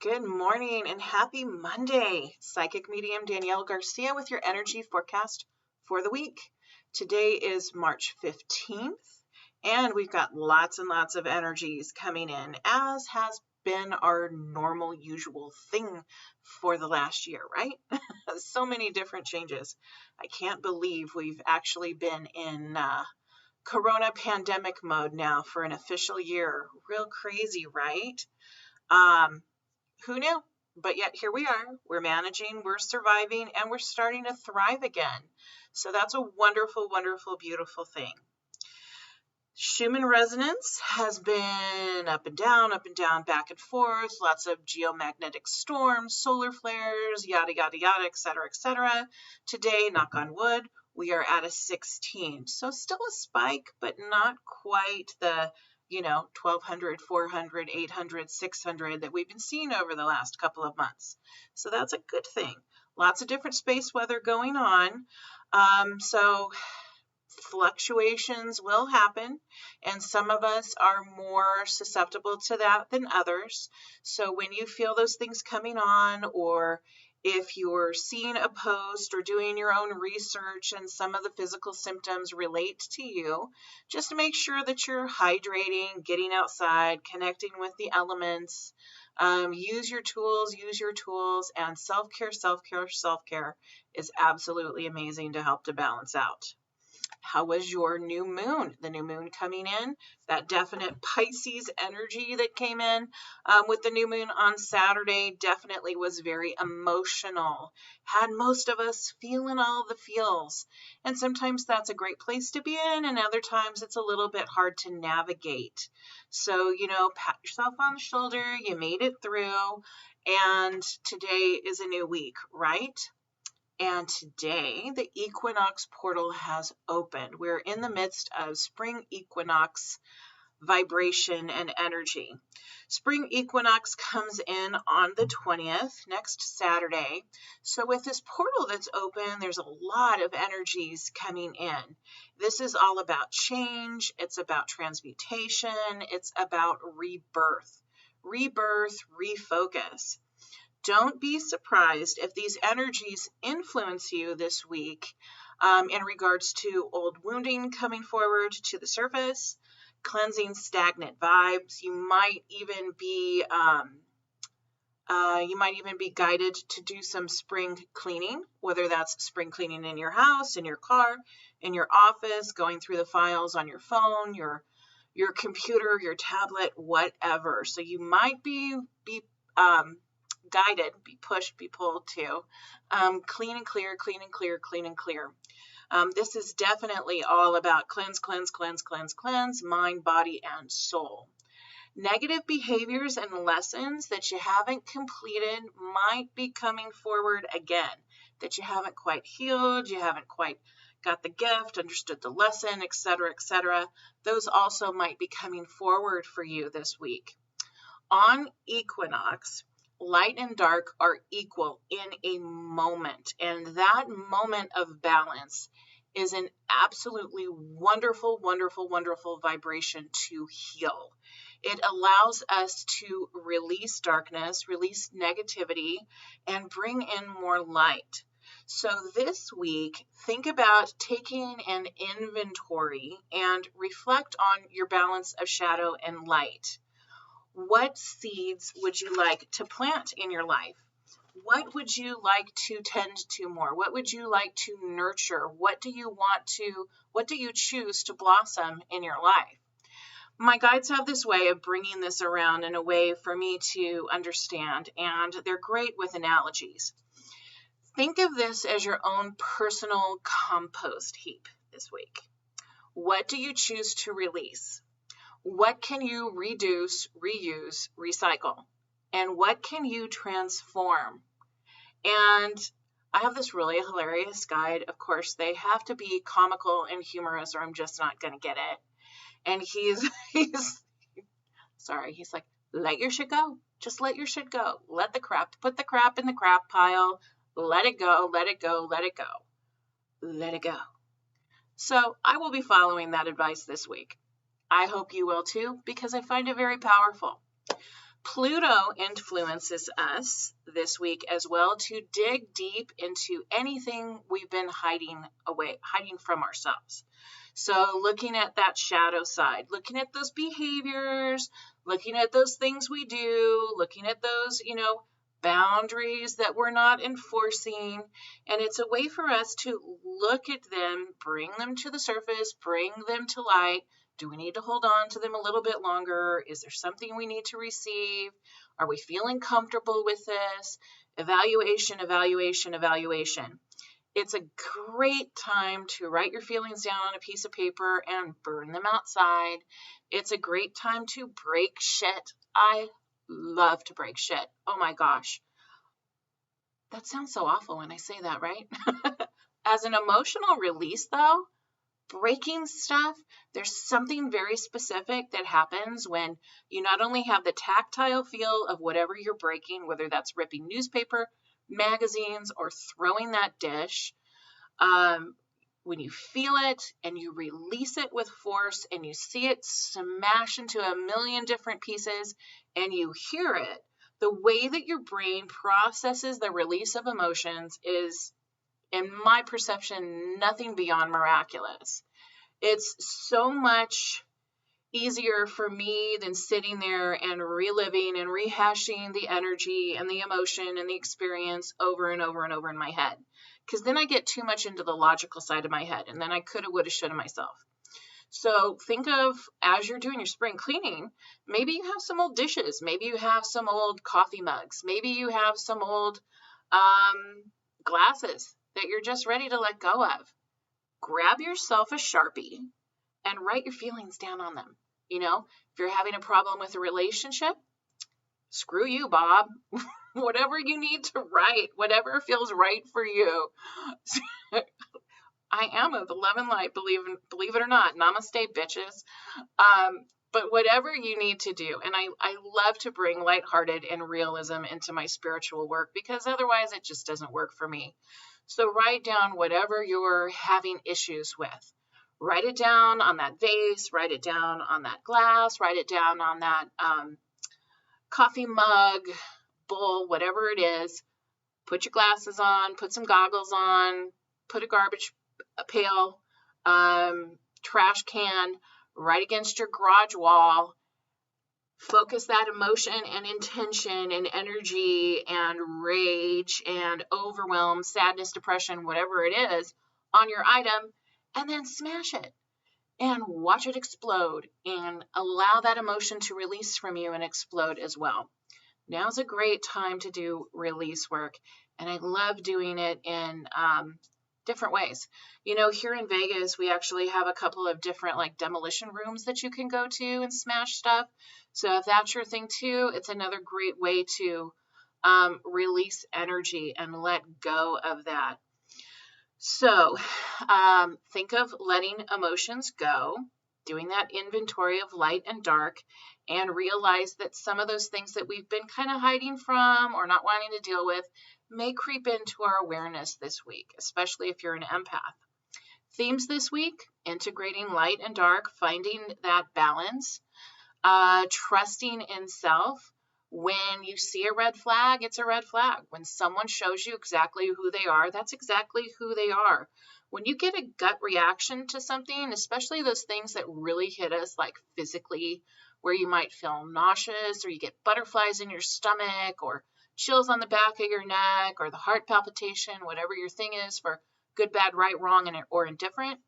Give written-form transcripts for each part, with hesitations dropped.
Good morning and happy Monday. Psychic medium Danielle Garcia with your energy forecast for the week. Today is March 15th, and we've got lots and lots of energies coming in, as has been our normal, usual thing for the last year, right? So many different changes. I can't believe we've actually been in Corona pandemic mode now for an official year. Real crazy, right? Who knew? But yet here we are. We're managing, we're surviving, and we're starting to thrive again. So that's a wonderful, wonderful, beautiful thing. Schumann Resonance has been up and down, back and forth, lots of geomagnetic storms, solar flares, yada, yada, yada, etc., etc. Today, knock on wood, we are at a 16. So still a spike, but not quite the 1,200, 400, 800, 600 that we've been seeing over the last couple of months. So that's a good thing. Lots of different space weather going on. So fluctuations will happen, and some of us are more susceptible to that than others. So when you feel those things coming on, or if you're seeing a post or doing your own research and some of the physical symptoms relate to you, just make sure that you're hydrating, getting outside, connecting with the elements. Use your tools, and self-care, self-care, self-care is absolutely amazing to help to balance out. How was your new moon? The new moon coming in, that definite Pisces energy that came in with the new moon on Saturday definitely was very emotional. Had most of us feeling all the feels. And sometimes that's a great place to be in, and other times it's a little bit hard to navigate. So, pat yourself on the shoulder. You made it through. And today is a new week, right? And today, the Equinox portal has opened. We're in the midst of spring equinox vibration and energy. Spring equinox comes in on the 20th, next Saturday. So with this portal that's open, there's a lot of energies coming in. This is all about change. It's about transmutation. It's about rebirth, refocus. Don't be surprised if these energies influence you this week in regards to old wounding coming forward to the surface, cleansing stagnant vibes. You might even be guided to do some spring cleaning, whether that's spring cleaning in your house, in your car, in your office, going through the files on your phone, your computer, your tablet, whatever. So you might be guided, be pushed, be pulled to clean and clear. This is definitely all about cleanse, mind, body, and soul. Negative behaviors and lessons that you haven't completed might be coming forward again, that you haven't quite healed, you haven't quite got the gift, understood the lesson, etc., etc. Those also might be coming forward for you this week. On equinox, light and dark are equal in a moment, and that moment of balance is an absolutely wonderful, wonderful, wonderful vibration to heal. It allows us to release darkness, release negativity, and bring in more light. So this week, think about taking an inventory and reflect on your balance of shadow and light. What seeds would you like to plant in your life? What would you like to tend to more? What would you like to nurture? What do you choose to blossom in your life? My guides have this way of bringing this around in a way for me to understand, and they're great with analogies. Think of this as your own personal compost heap this week. What do you choose to release? What can you reduce, reuse, recycle? And what can you transform? And I have this really hilarious guide. Of course, they have to be comical and humorous, or I'm just not going to get it. And he's like, let your shit go. Just let your shit go. Put the crap in the crap pile. Let it go, let it go, let it go. Let it go. So I will be following that advice this week. I hope you will too, because I find it very powerful. Pluto influences us this week as well to dig deep into anything we've been hiding from ourselves. So looking at that shadow side, looking at those behaviors, looking at those things we do, looking at those, boundaries that we're not enforcing. And it's a way for us to look at them, bring them to the surface, bring them to light. Do we need to hold on to them a little bit longer? Is there something we need to receive? Are we feeling comfortable with this? Evaluation, evaluation, evaluation. It's a great time to write your feelings down on a piece of paper and burn them outside. It's a great time to break shit. I love to break shit. Oh my gosh. That sounds so awful when I say that, right? As an emotional release, though, breaking stuff, there's something very specific that happens when you not only have the tactile feel of whatever you're breaking, whether that's ripping newspaper, magazines, or throwing that dish. When you feel it and you release it with force and you see it smash into a million different pieces and you hear it, the way that your brain processes the release of emotions is, in my perception, nothing beyond miraculous. It's so much easier for me than sitting there and reliving and rehashing the energy and the emotion and the experience over and over and over in my head. Because then I get too much into the logical side of my head, and then I coulda, woulda, shoulda myself. So think of, as you're doing your spring cleaning, maybe you have some old dishes, maybe you have some old coffee mugs, maybe you have some old glasses that you're just ready to let go of. Grab yourself a Sharpie and write your feelings down on them. If you're having a problem with a relationship, screw you, Bob. Whatever you need to write, whatever feels right for you. I am of the love and light, believe it or not. Namaste, bitches. But whatever you need to do, and I love to bring lighthearted and realism into my spiritual work because otherwise it just doesn't work for me. So write down whatever you're having issues with. Write it down on that vase, write it down on that glass, write it down on that coffee mug, bowl, whatever it is. Put your glasses on, put some goggles on, put a garbage pail, trash can right against your garage wall. Focus that emotion and intention and energy and rage and overwhelm, sadness, depression, whatever it is, on your item, and then smash it and watch it explode and allow that emotion to release from you and explode as well. Now's a great time to do release work, and I love doing it in different ways. Here in Vegas, we actually have a couple of different demolition rooms that you can go to and smash stuff. So if that's your thing too, it's another great way to release energy and let go of that. So think of letting emotions go, doing that inventory of light and dark, and realize that some of those things that we've been kind of hiding from or not wanting to deal with may creep into our awareness this week, especially if you're an empath. Themes this week: integrating light and dark, finding that balance, trusting in self. When you see a red flag, it's a red flag. When someone shows you exactly who they are, that's exactly who they are. When you get a gut reaction to something, especially those things that really hit us physically, where you might feel nauseous or you get butterflies in your stomach or chills on the back of your neck or the heart palpitation, whatever your thing is for good, bad, right, wrong, or indifferent,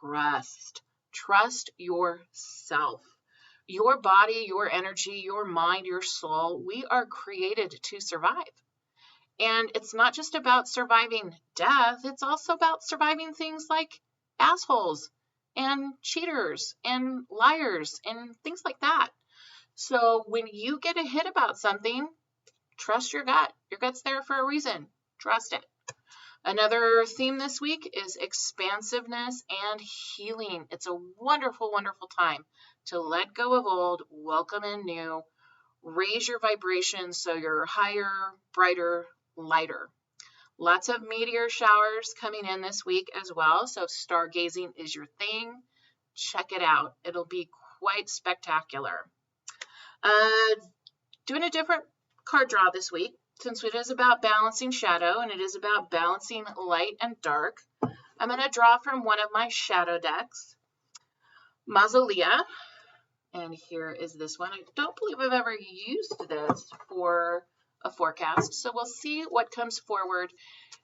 trust yourself. Your body, your energy, your mind, your soul, we are created to survive. And it's not just about surviving death, it's also about surviving things like assholes and cheaters and liars and things like that. So when you get a hit about something, trust your gut. Your gut's there for a reason. Trust it. Another theme this week is expansiveness and healing. It's a wonderful, wonderful time to let go of old, welcome in new, raise your vibration so you're higher, brighter, lighter. Lots of meteor showers coming in this week as well, so if stargazing is your thing, check it out. It'll be quite spectacular. Doing a different card draw this week, since it is about balancing shadow and it is about balancing light and dark. I'm going to draw from one of my shadow decks, Mausolea, and here is this one. I don't believe I've ever used this for a forecast, so we'll see what comes forward.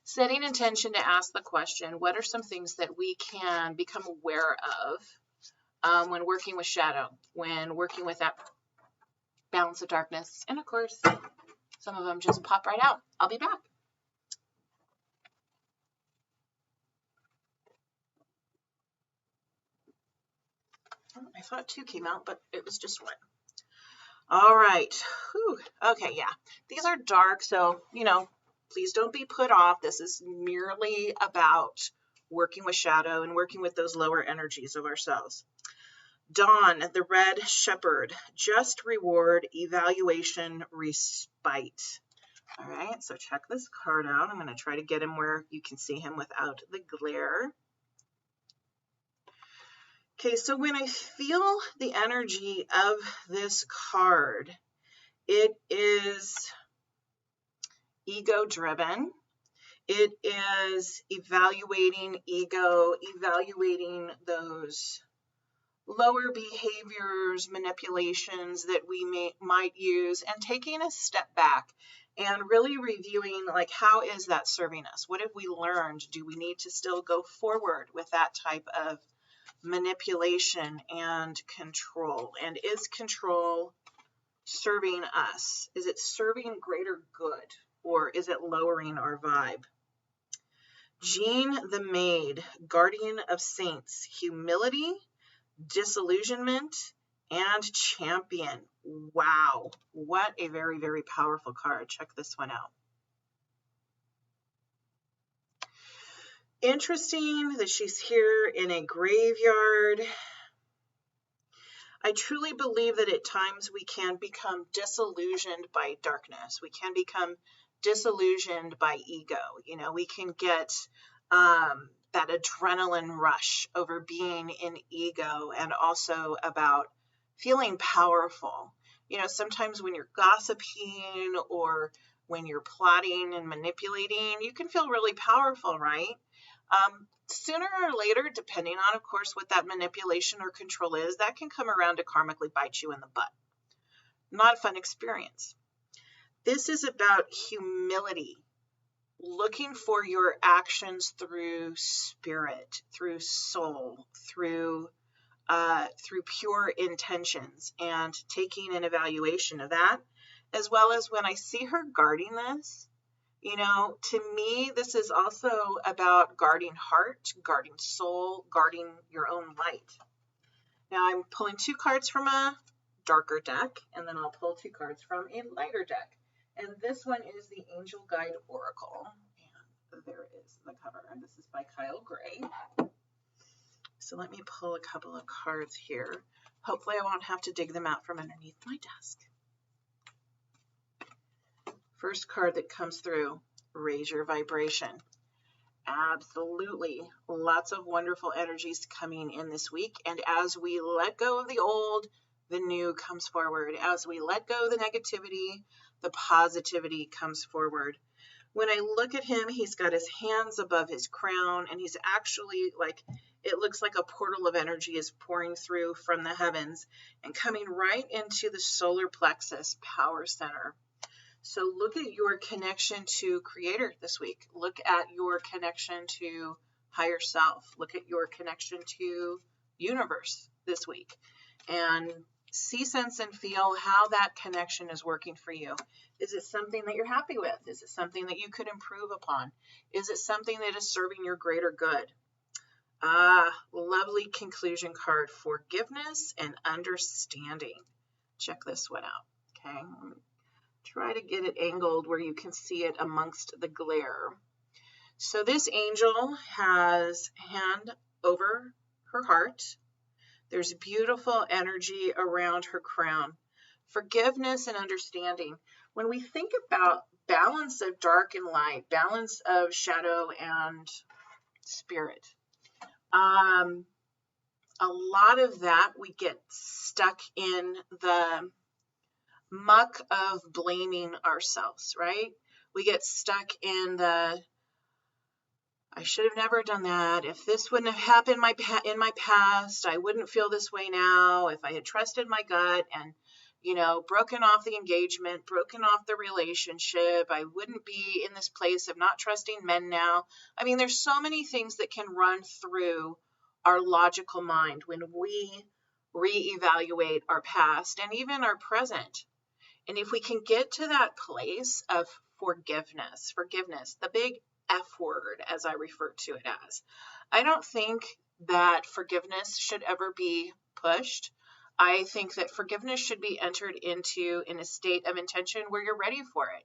Setting intention to ask the question, what are some things that we can become aware of when working with shadow, when working with that balance of darkness? And of course, some of them just pop right out. I'll be back. I thought 2 came out, but it was just 1. All right. Whew. Okay, yeah. These are dark, so, please don't be put off. This is merely about working with shadow and working with those lower energies of ourselves. Dawn, the red shepherd, just reward, evaluation, respite. All right, so check this card out. I'm going to try to get him where you can see him without the glare. Okay, so when I feel the energy of this card, it is ego-driven. It is evaluating ego, evaluating those lower behaviors, manipulations that we might use, and taking a step back and really reviewing, like, how is that serving us? What have we learned? Do we need to still go forward with that type of manipulation and control? And is control serving us? Is it serving greater good, or is it lowering our vibe? Jean the Maid, guardian of saints, humility, disillusionment, and champion. Wow, what a very, very powerful card. Check this one out. Interesting that she's here in a graveyard. I truly believe that at times we can become disillusioned by darkness. We can become disillusioned by ego. We can get that adrenaline rush over being in ego, and also about feeling powerful. Sometimes when you're gossiping or when you're plotting and manipulating, you can feel really powerful, right? Sooner or later, depending on, of course, what that manipulation or control is, that can come around to karmically bite you in the butt. Not a fun experience. This is about humility, looking for your actions through spirit, through soul, through pure intentions, and taking an evaluation of that, as well as when I see her guarding this, to me, this is also about guarding heart, guarding soul, guarding your own light. Now I'm pulling 2 cards from a darker deck, and then I'll pull 2 cards from a lighter deck. And this one is the Angel Guide Oracle. And there is the cover. And this is by Kyle Gray. So let me pull a couple of cards here. Hopefully I won't have to dig them out from underneath my desk. First card that comes through, raise your vibration. Absolutely. Lots of wonderful energies coming in this week. And as we let go of the old, the new comes forward. As we let go of the negativity, the positivity comes forward. When I look at him, he's got his hands above his crown, and he's actually it looks like a portal of energy is pouring through from the heavens and coming right into the solar plexus power center. So look at your connection to Creator this week. Look at your connection to higher self. Look at your connection to universe this week, and see, sense, and feel how that connection is working for you. Is it something that you're happy with? Is it something that you could improve upon? Is it something that is serving your greater good? Lovely conclusion card, forgiveness and understanding. Check this one out. Okay, try to get it angled where you can see it amongst the glare. So this angel has hand over her heart. There's beautiful energy around her crown. Forgiveness and understanding. When we think about balance of dark and light, balance of shadow and spirit, a lot of that we get stuck in the muck of blaming ourselves, right? We get stuck in the, I should have never done that. If this wouldn't have happened in my past, I wouldn't feel this way now. If I had trusted my gut and, broken off the engagement, broken off the relationship, I wouldn't be in this place of not trusting men now. I mean, there's so many things that can run through our logical mind when we reevaluate our past and even our present. And if we can get to that place of forgiveness, the big F word, as I refer to it as, I don't think that forgiveness should ever be pushed. I think that forgiveness should be entered into in a state of intention where you're ready for it.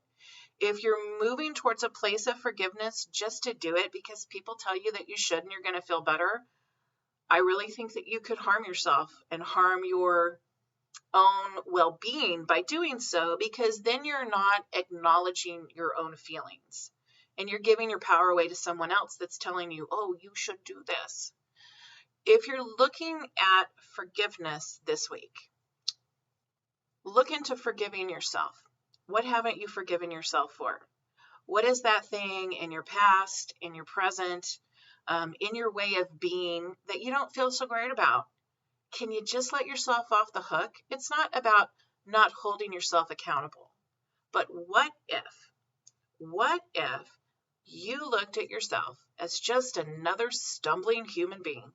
If you're moving towards a place of forgiveness just to do it because people tell you that you should and you're going to feel better, I really think that you could harm yourself and harm your own well-being by doing so, because then you're not acknowledging your own feelings and you're giving your power away to someone else that's telling you, oh, you should do this. If you're looking at forgiveness this week, look into forgiving yourself. What haven't you forgiven yourself for? What is that thing in your past, in your present, in your way of being that you don't feel so great about? Can you just let yourself off the hook? It's not about not holding yourself accountable, but what if you looked at yourself as just another stumbling human being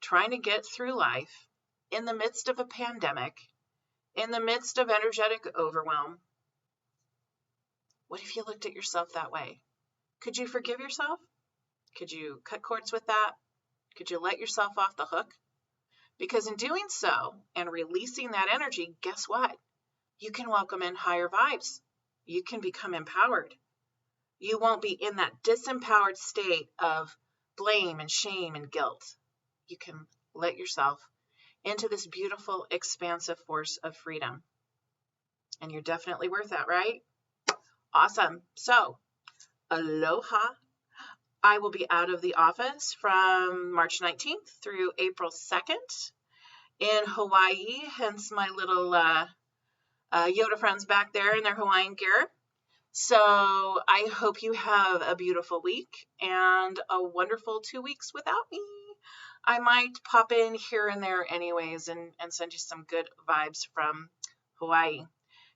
trying to get through life in the midst of a pandemic, in the midst of energetic overwhelm? What if you looked at yourself that way? Could you forgive yourself? Could you cut cords with that? Could you let yourself off the hook? Because in doing so and releasing that energy, guess what? You can welcome in higher vibes. You can become empowered. You won't be in that disempowered state of blame and shame and guilt. You can let yourself into this beautiful, expansive force of freedom. And you're definitely worth that, right? Awesome. So, aloha. I will be out of the office from March 19th through April 2nd in Hawaii, hence my little Yoda friends back there in their Hawaiian gear. So I hope you have a beautiful week and a wonderful 2 weeks without me. I might pop in here and there anyways and send you some good vibes from Hawaii.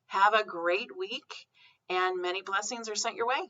Have a great week and many blessings are sent your way.